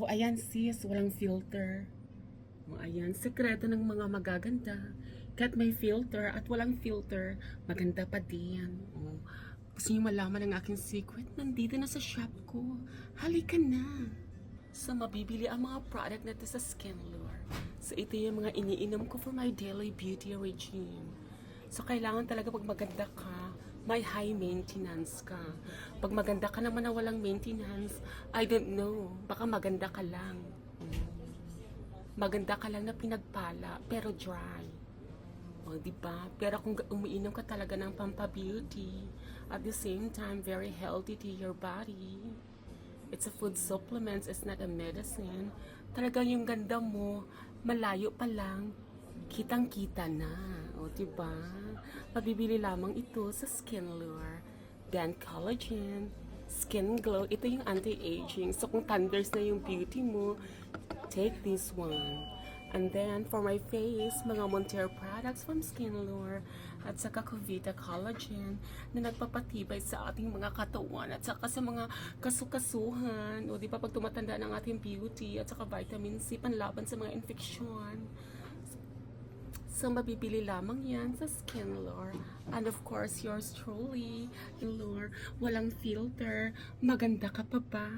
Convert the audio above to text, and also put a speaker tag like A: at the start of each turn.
A: Oh, ayan sis, walang filter. Oh, ayan, sekreto ng mga magaganda. Kahit may filter at walang filter, maganda pa din. Oh, gusto niyo malaman ang aking secret? Nandito na sa shop ko. Halika na. So, mabibili ang mga product na to sa Skin Lure. So, ito yung mga iniinom ko for my daily beauty regime. So, kailangan talaga pag maganda ka, may high maintenance ka. Pag maganda ka naman na walang maintenance, I don't know, baka maganda ka lang. Maganda ka lang na pinagpala, pero dry. O, diba? Pero kung umiinom ka talaga ng pampabeauty, at the same time, very healthy to your body, it's a food supplement, it's not a medicine, talagang yung ganda mo, malayo pa lang, kitang-kita na. O, diba? Mabibili lamang ito sa Skin Lure. Then, collagen, skin glow, ito yung anti-aging. So, kung thunders na yung beauty mo, take this one. And then, for my face, mga Monterey products from Skin Lure at saka Covita Collagen na nagpapatibay sa ating mga katawan at saka sa mga kasukasuhan. O di ba pag tumatanda ng ating beauty at saka vitamin C panlaban sa mga infeksyon. So, mabibili lamang yan sa Skin Lure. And of course, yours truly, Lure, walang filter. Maganda ka pa ba?